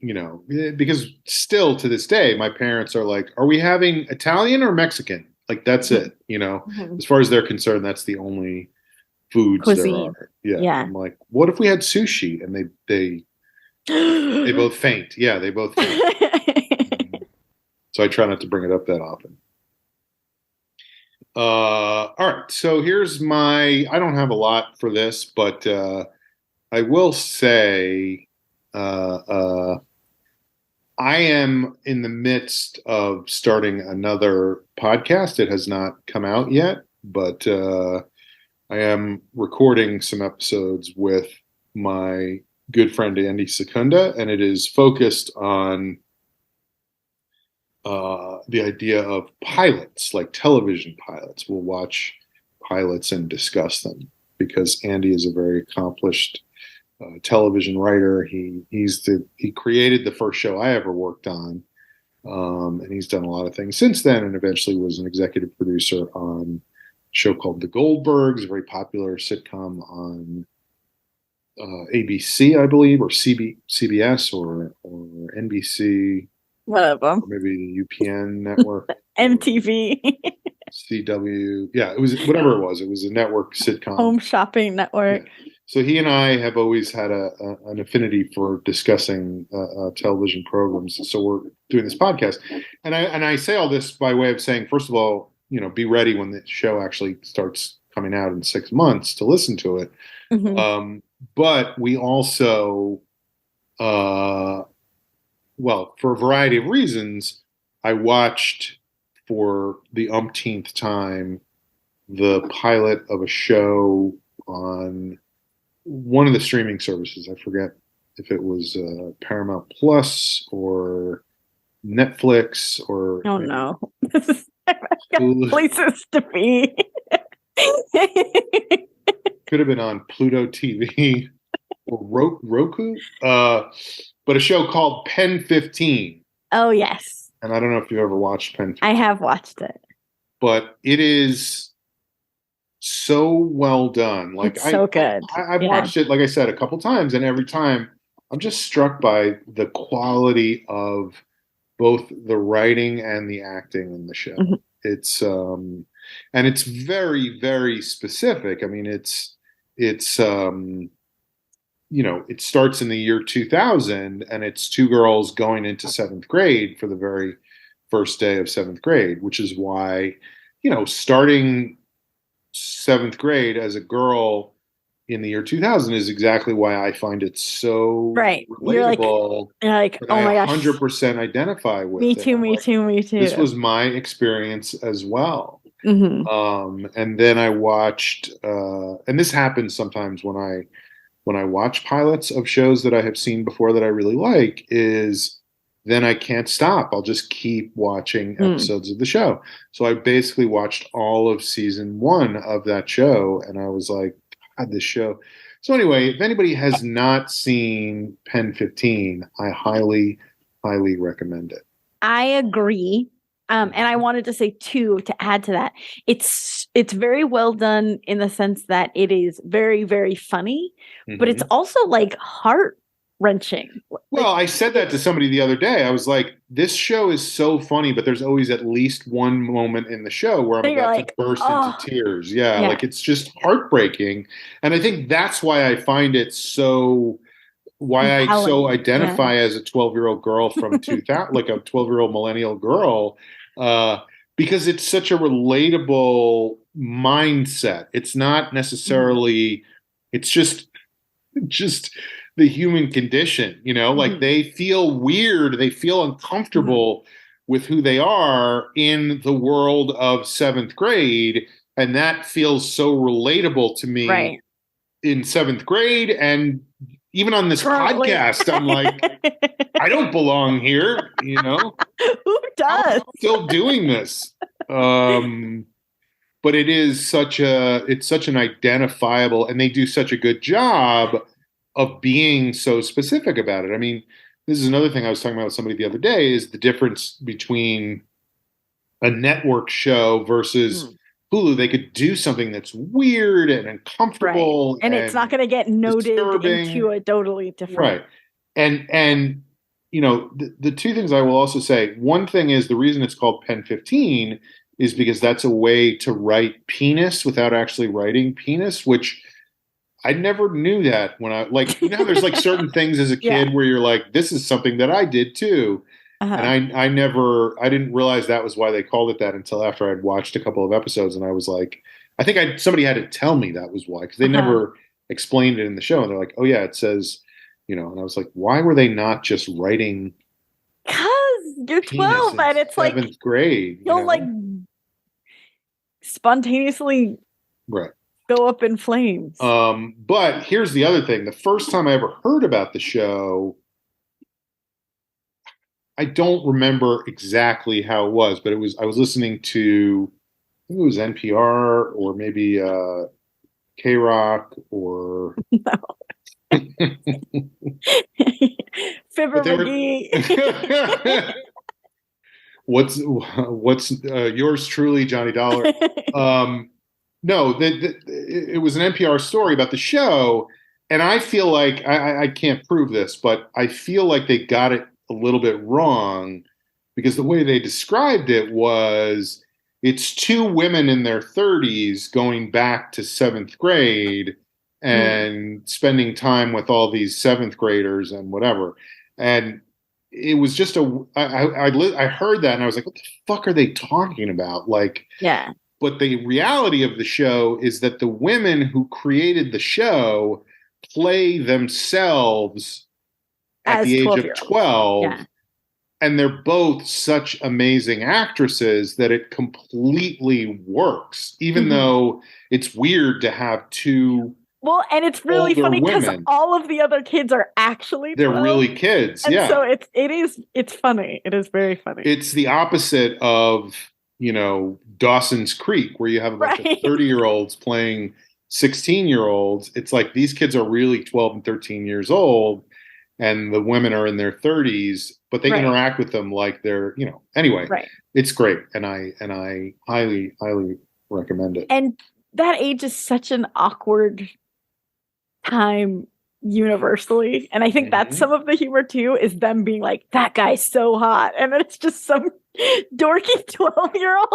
because still to this day, my parents are like, are we having Italian or Mexican? Like, that's it, Mm-hmm. As far as they're concerned, that's the only foods Cuisine. there are. Yeah. I'm like, what if we had sushi? And they both faint. Yeah, they both faint. So I try not to bring it up that often. All right. So here's I don't have a lot for this, but I will say I am in the midst of starting another podcast. It has not come out yet, but I am recording some episodes with my good friend Andy Secunda, and it is focused on the idea of pilots, like television pilots. We'll watch pilots and discuss them because Andy is a very accomplished television writer. He created the first show I ever worked on, and he's done a lot of things since then. And eventually was an executive producer on a show called The Goldbergs, a very popular sitcom on ABC, I believe, or CBS or NBC, One of them. or maybe the UPN network, MTV. CW. Yeah, it was whatever it was. It was a network sitcom. Home Shopping Network. Yeah. So he and I have always had an affinity for discussing television programs. So we're doing this podcast, and I say all this by way of saying, first of all, be ready when the show actually starts coming out in 6 months to listen to it. Mm-hmm. But we also, well, for a variety of reasons, I watched for the umpteenth time the pilot of a show on one of the streaming services. I forget if it was Paramount Plus or Netflix or Oh no. Places to be. Could have been on Pluto TV or Roku. But a show called Pen 15. Oh, yes. And I don't know if you've ever watched Pen 15. I have watched it. But it is so well done. Like it's so good. I've watched it, like I said, a couple times, and every time I'm just struck by the quality of both the writing and the acting in the show. Mm-hmm. It's and it's very, very specific. I mean, it's it starts in the year 2000, and it's two girls going into 7th grade for the very first day of 7th grade, which is why, starting 7th grade as a girl in the year 2000 is exactly why I find it so relatable. You're like, oh my gosh, 100% identify with. Me too, me too, me too. This was my experience as well. Mm-hmm. And then I watched, and this happens sometimes when I watch pilots of shows that I have seen before that I really like, is then I can't stop. I'll just keep watching episodes of the show. So I basically watched all of season 1 of that show, and I was like, God, this show. So anyway, if anybody has not seen Pen 15, I highly, highly recommend it. I agree. And I wanted to say too, to add to that, it's very well done in the sense that it is very, very funny, but it's also like heart-wrenching. Well, I said that to somebody the other day. I was like, this show is so funny, but there's always at least one moment in the show where I'm about to burst into tears. Yeah, like it's just heartbreaking. And I think that's why I find it so... Why I so identify as a 12-year-old girl from 2000, like a 12-year-old millennial girl, because it's such a relatable mindset. It's not necessarily, it's just the human condition, like they feel weird, they feel uncomfortable with who they are in the world of 7th grade. And that feels so relatable to me in 7th grade. And even on this podcast, I'm like, I don't belong here, Who does? I'm still doing this. But it is it's such an identifiable, and they do such a good job of being so specific about it. I mean, this is another thing I was talking about with somebody the other day, is the difference between a network show versus Hulu. They could do something that's weird and uncomfortable, and it's not going to get noted into a totally different. Right. And the two things I will also say. One thing is, the reason it's called Pen 15 is because that's a way to write penis without actually writing penis, which I never knew that when I there's like certain things as a kid where you're like, this is something that I did too. And I didn't realize that was why they called it that until after I'd watched a couple of episodes, and I was like, I think somebody had to tell me that was why, because they never explained it in the show, and they're like, oh yeah, it says, and I was like, why were they not just writing? Because you're 12 and it's like 7th grade, you'll like spontaneously go up in flames. But here's the other thing. The first time I ever heard about the show, I don't remember exactly how it was, but I was listening to, I think it was NPR or maybe K Rock or Fibber but they were McGee. what's yours truly, Johnny Dollar. No, it was an NPR story about the show, and I feel like I can't prove this, but I feel like they got it a little bit wrong because the way they described it was it's two women in their 30s going back to seventh grade Mm. and spending time with all these seventh graders and whatever. And it was just I heard that and I was like, what the fuck are they talking about? Like, Yeah, but the reality of the show is that the women who created the show play themselves at as the age 12 of year olds. 12, Yeah. and they're both such amazing actresses that it completely works, even Mhm. though it's weird to have two Well, and it's really older funny because women. all of the other kids are actually They're 12. really kids. And so Yeah. it's funny. It is very funny. It's the opposite of, Dawson's Creek, where you have a bunch of Right. 30-year-olds playing 16-year-olds. It's like these kids are really 12 and 13 years old, and the women are in their 30s, but they Right. interact with them like they're, anyway, Right. it's great. And I highly, highly recommend it. And that age is such an awkward time universally. And I think that's some of the humor too, is them being like, that guy's so hot. And then it's just some dorky 12-year-old,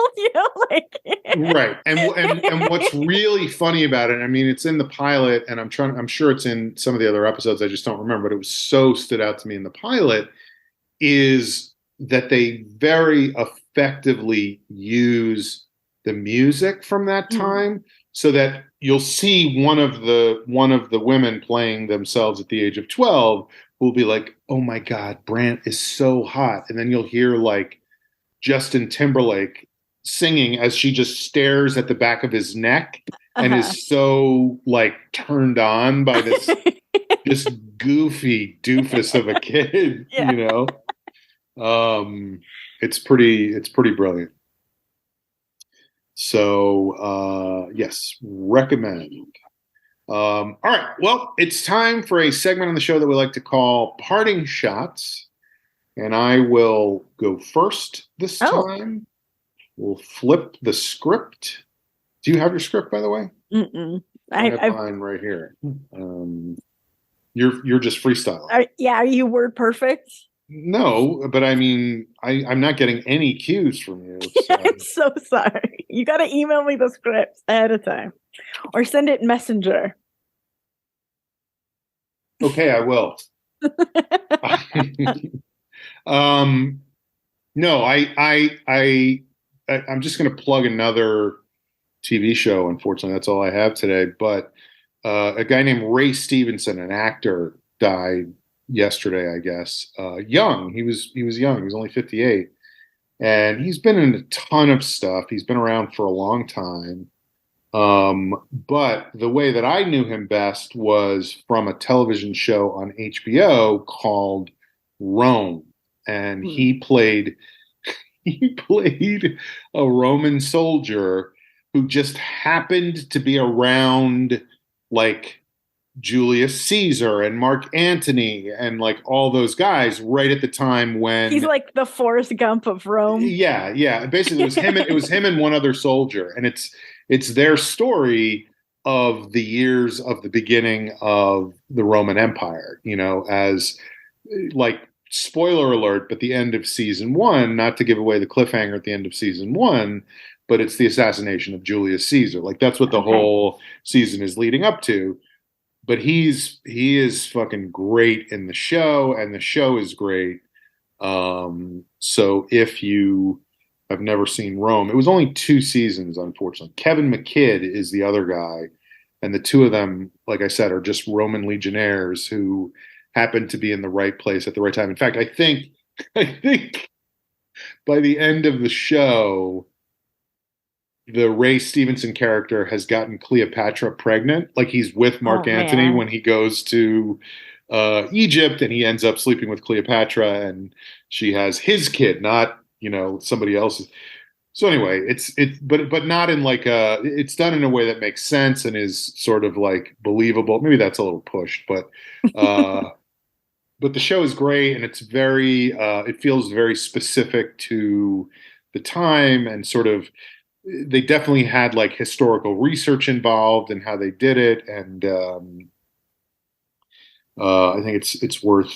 like Right. And what's really funny about it, I mean, it's in the pilot, and I'm sure it's in some of the other episodes, I just don't remember, but it was so stood out to me in the pilot, is that they very effectively use the music from that time, so that you'll see one of the women playing themselves at the age of 12 will be like, oh my God, Brant is so hot. And then you'll hear like Justin Timberlake singing as she just stares at the back of his neck and is so like turned on by this just goofy doofus of a kid, Yeah. It's pretty brilliant. So yes, recommend. All right, well, it's time for a segment on the show that we like to call parting shots, and I will go first this time. We'll flip the script. Do you have your script, by the way? Mm-mm. I have mine right here. You're just freestyling. Are you word perfect? No, but I mean, I'm not getting any cues from you. So. I'm so sorry. You got to email me the scripts ahead of time, or send it Messenger. Okay, I will. No, I'm just going to plug another TV show. Unfortunately, that's all I have today. But a guy named Ray Stevenson, an actor, died yesterday. I guess young. He was young. He was only 58, and he's been in a ton of stuff. He's been around for a long time. But the way that I knew him best was from a television show on HBO called Rome, and he played a Roman soldier who just happened to be around like Julius Caesar and Mark Antony and like all those guys right at the time when he's like the Forrest Gump of Rome. Yeah. Basically, it was him and one other soldier, and it's their story of the years of the beginning of the Roman Empire. As like spoiler alert, but the end of season one, not to give away the cliffhanger at the end of season one, but it's the assassination of Julius Caesar. Like that's what the whole season is leading up to. But he is fucking great in the show, and the show is great. So if you have never seen Rome, it was only 2 seasons, unfortunately. Kevin McKidd is the other guy, and the two of them, like I said, are just Roman legionnaires who happened to be in the right place at the right time. In fact, I think by the end of the show, the Ray Stevenson character has gotten Cleopatra pregnant. Like he's with Oh Mark Antony man. when he goes to Egypt, and he ends up sleeping with Cleopatra, and she has his kid, not somebody else's. So anyway, but not in like a. It's done in a way that makes sense and is sort of like believable. Maybe that's a little pushed, uh, but the show is great, and it's very. It feels very specific to the time and sort of they definitely had like historical research involved in how they did it, and I think it's worth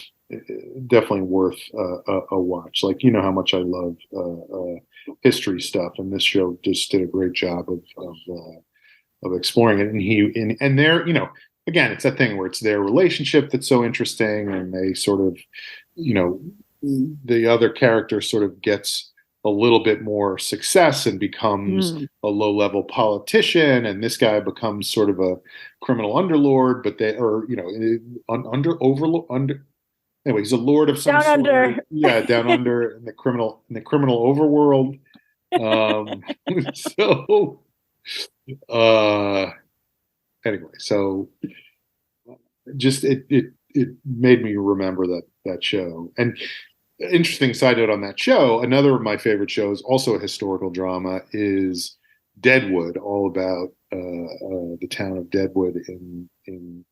definitely worth a watch. Like how much I love history stuff, and this show just did a great job of exploring it. And and there, again, it's that thing where it's their relationship that's so interesting, and they sort of, you know, the other character sort of gets a little bit more success and becomes Mm. a low level politician, and this guy becomes sort of a criminal underlord, but they or under overlord under anyway, he's a lord of some Down sort. under. Yeah, down under in the criminal overworld. Um, so uh, anyway, so just it made me remember that show. And interesting side note on that show, another of my favorite shows, also a historical drama, is Deadwood, all about the town of Deadwood in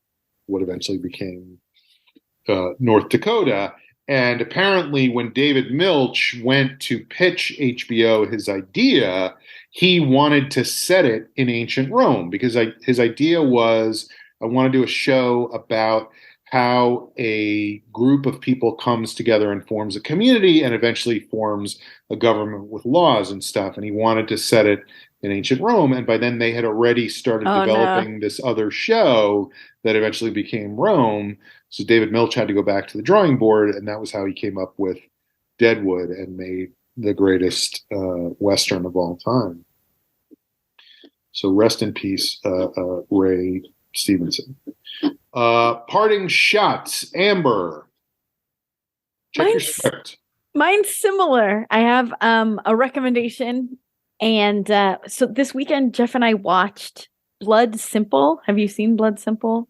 what eventually became North Dakota. And apparently, when David Milch went to pitch HBO his idea, he wanted to set it in ancient Rome because his idea was I want to do a show about how a group of people comes together and forms a community and eventually forms a government with laws and stuff. And he wanted to set it in ancient Rome. And by then, they had already started Oh no. developing this other show that eventually became Rome. So David Milch had to go back to the drawing board, and that was how he came up with Deadwood and made the greatest Western of all time. So rest in peace, Ray Stevenson. Parting shots, Amber. Check your Mine's script. mine's similar. I have a recommendation, and so this weekend Jeff and I watched Blood Simple. Have you seen Blood Simple?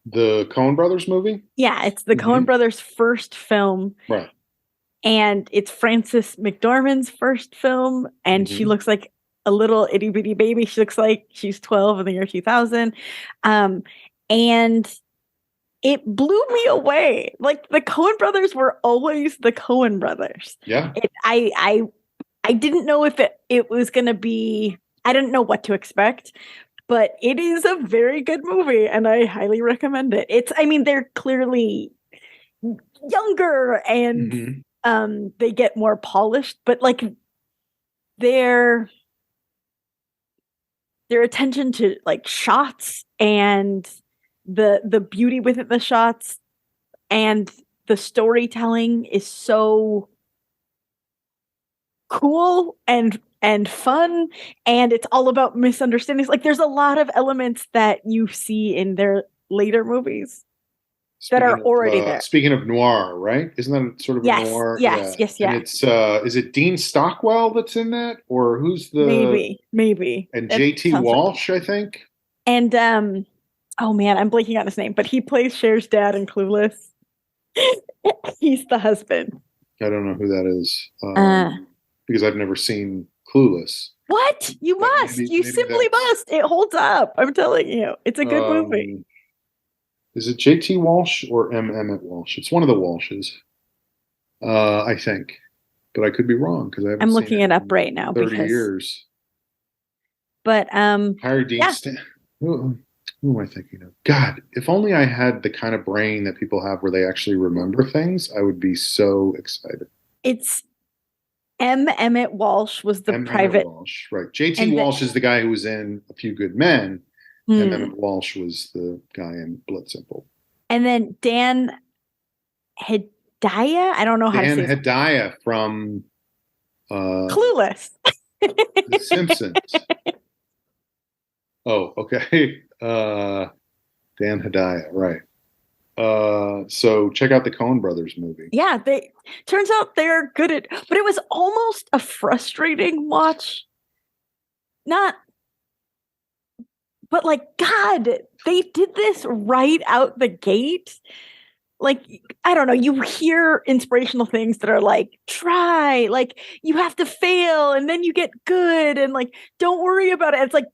The Coen Brothers movie? Yeah, it's the Coen brothers' first film, Right. and it's Frances McDormand's first film, and she looks like a little itty bitty baby. She looks like she's 12 in the year 2000. And it blew me away. Like the Coen brothers were always the Coen brothers. Yeah. I didn't know if it was going to be, I didn't know what to expect, but it is a very good movie and I highly recommend it. I mean, they're clearly younger and they get more polished, but like their attention to like shots and the beauty within the shots and the storytelling is so cool and fun, and it's all about misunderstandings. Like there's a lot of elements that you see in their later movies that are already there. Speaking of noir, right? Isn't that sort of a noir? Yes. And it's is it Dean Stockwell that's in that, or who's the maybe and J.T. Walsh, I think. And oh man, I'm blanking on his name, but he plays Cher's dad in Clueless. He's the husband. I don't know who that is because I've never seen Clueless. What? You must. You simply must. It holds up. I'm telling you. It's a good movie. Is it J.T. Walsh or M. Emmett Walsh? It's one of the Walshes, I think. But I could be wrong because I'm looking it up right now. 30 years. But Harry Dean Who am I thinking of? God, if only I had the kind of brain that people have where they actually remember things, I would be so excited. It's M. Emmett Walsh was the private. Walsh, right. J.T. Walsh is the guy who was in A Few Good Men, and Emmett Walsh was the guy in Blood Simple. And then Dan Hedaya, I don't know how to say Dan Hedaya from Clueless. The Simpsons. Oh, okay. Dan Hedaya, right. So check out the Coen Brothers movie. Yeah, turns out they're good at, but it was almost a frustrating watch. not, but like, God, they did this right out the gate. Like, I don't know, you hear inspirational things that are like, try, like, you have to fail and then you get good, and like, don't worry about it. It's like,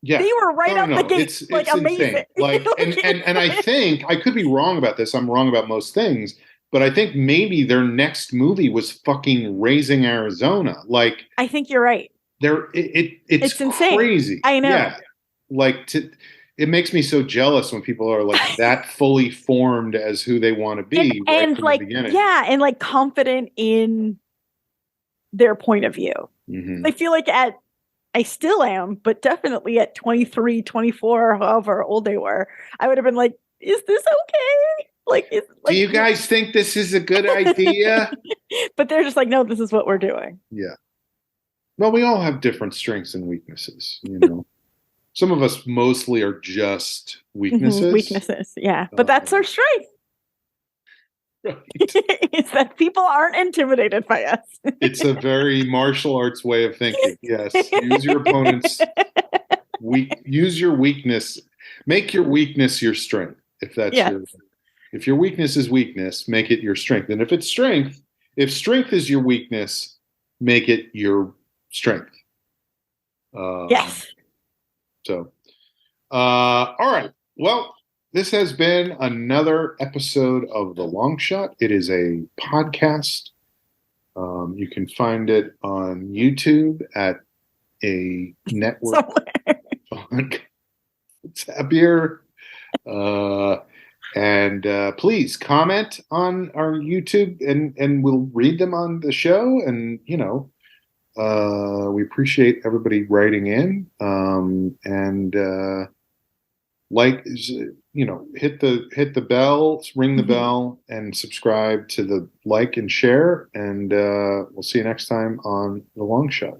Yeah. they were right out the gate, It's like, amazing. insane. Like, and I think I could be wrong about this. I'm wrong about most things, but I think maybe their next movie was fucking Raising Arizona. Like, I think you're right. It's insane. crazy. I know. Yeah. Like, it makes me so jealous when people are like that fully formed as who they want to be and from like, the beginning. Yeah, and like confident in their point of view. Mm-hmm. I feel like I still am, but definitely at 23, 24, however old they were, I would have been like, is this okay? Like, do you guys think this is a good idea? But they're just like, no, this is what we're doing. Yeah. Well, we all have different strengths and weaknesses, you know. Some of us mostly are just weaknesses. Mm-hmm. Weaknesses, yeah. But that's our strength. Right. It's that people aren't intimidated by us. It's a very martial arts way of thinking. Yes. Use your opponent's use your weakness. Make your weakness your strength. If that's if your weakness is weakness, make it your strength. And if strength is your weakness, make it your strength. Yes. So, all right. Well, this has been another episode of The Long Shot. It is a podcast. You can find it on YouTube at a network. It's happier. And please comment on our YouTube, and we'll read them on the show. And, you know, we appreciate everybody writing in, and like, you know, hit the bell, ring the bell, and subscribe to the like and share. And we'll see you next time on The Long Shot.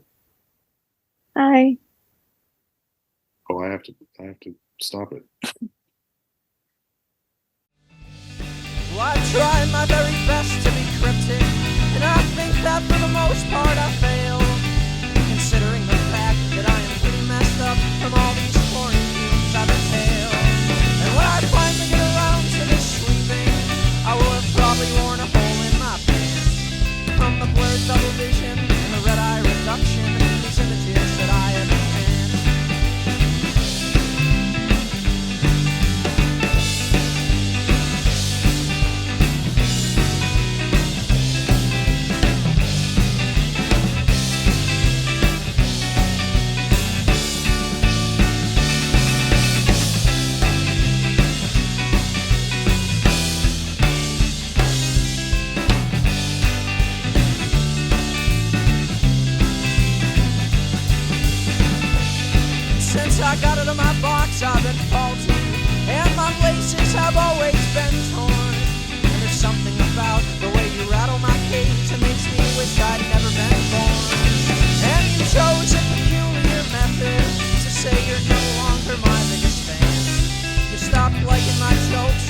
Bye. Oh, I have to stop it. Well, I tried my very best to be cryptic, and I think that for the most part I failed, considering the fact that I am pretty messed up from all these foreign fumes I've inhaled. And when I finally get around to this sleeping, I will have probably worn a hole in my pants from the blurred double vision and the red eye reduction in these images that I have in hand. I got out of my box, I've been faulty, and my laces have always been torn. And there's something about the way you rattle my cage that makes me wish I'd never been born. And you chose a peculiar method to say you're no longer my biggest fan. You stopped liking my jokes,